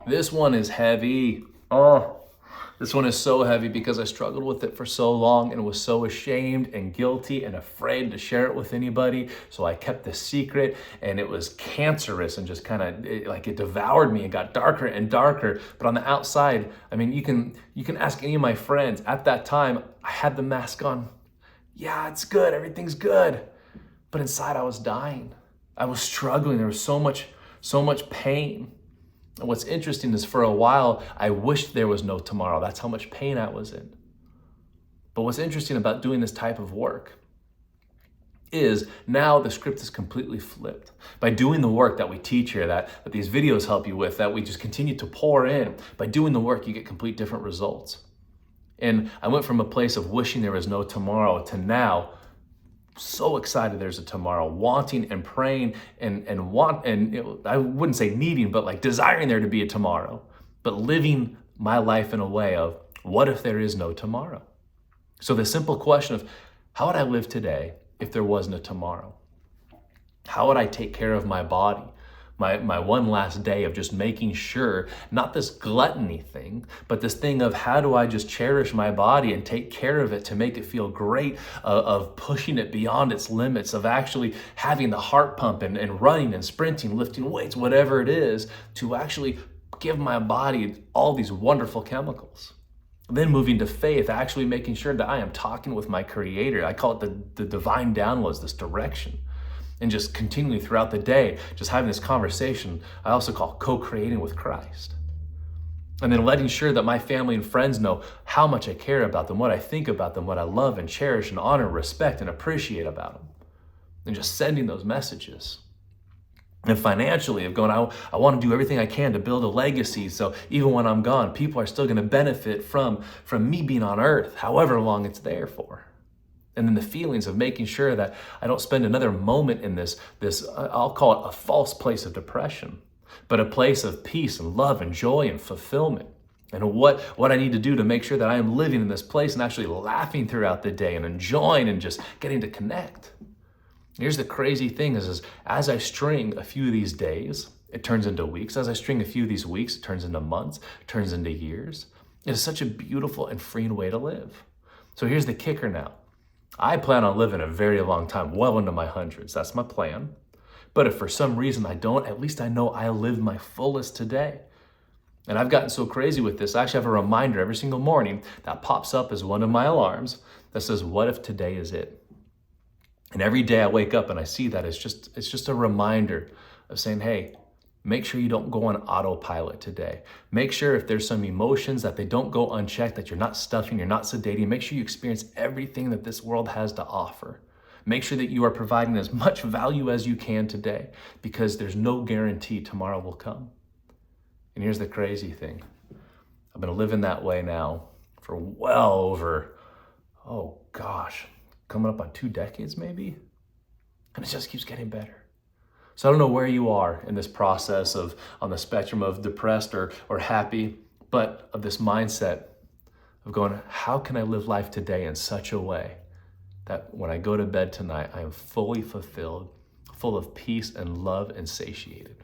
This one is heavy. Oh, this one is so heavy because I struggled with it for so long and was so ashamed and guilty and afraid to share it with anybody. So I kept the secret, and it was cancerous and just kind of it devoured me and got darker and darker. But on the outside, I mean, you can ask any of my friends. At that time, I had the mask on. Yeah, it's good. Everything's good. But inside I was dying. I was struggling. There was so much pain. And what's interesting is for a while, I wished there was no tomorrow. That's how much pain I was in. But what's interesting about doing this type of work is now the script is completely flipped. By doing the work that we teach here, that these videos help you with, that we just continue to pour in, by doing the work, you get complete different results. And I went from a place of wishing there was no tomorrow to now so excited there's a tomorrow, wanting and praying and I wouldn't say needing, but like desiring there to be a tomorrow, but living my life in a way of what if there is no tomorrow? So the simple question of how would I live today if there wasn't a tomorrow? How would I take care of my body? My one last day of just making sure, not this gluttony thing, but this thing of how do I just cherish my body and take care of it to make it feel great, of pushing it beyond its limits, of actually having the heart pump and running and sprinting, lifting weights, whatever it is, to actually give my body all these wonderful chemicals. Then moving to faith, actually making sure that I am talking with my Creator. I call it the divine downloads, this direction. And just continually throughout the day, just having this conversation, I also call co-creating with Christ. And then letting sure that my family and friends know how much I care about them, what I think about them, what I love and cherish and honor, respect, and appreciate about them. And just sending those messages. And financially, of going, I want to do everything I can to build a legacy. So even when I'm gone, people are still going to benefit from me being on earth, however long it's there for. And then the feelings of making sure that I don't spend another moment in this I'll call it a false place of depression, but a place of peace and love and joy and fulfillment. And what I need to do to make sure that I am living in this place and actually laughing throughout the day and enjoying and just getting to connect. Here's the crazy thing is as I string a few of these days, it turns into weeks. As I string a few of these weeks, it turns into months, turns into years. It is such a beautiful and freeing way to live. So here's the kicker now. I plan on living a very long time, well into my hundreds. That's my plan. But if for some reason I don't, at least I know I live my fullest today. And I've gotten so crazy with this, I actually have a reminder every single morning that pops up as one of my alarms that says, what if today is it? And every day I wake up and I see that it's just a reminder of saying, hey, make sure you don't go on autopilot today. Make sure if there's some emotions that they don't go unchecked, that you're not stuffing, you're not sedating. Make sure you experience everything that this world has to offer. Make sure that you are providing as much value as you can today, because there's no guarantee tomorrow will come. And here's the crazy thing. I've been living that way now for well over, coming up on 2 decades maybe. And it just keeps getting better. So I don't know where you are in this process of on the spectrum of depressed or happy, but of this mindset of going, how can I live life today in such a way that when I go to bed tonight, I am fully fulfilled, full of peace and love and satiated.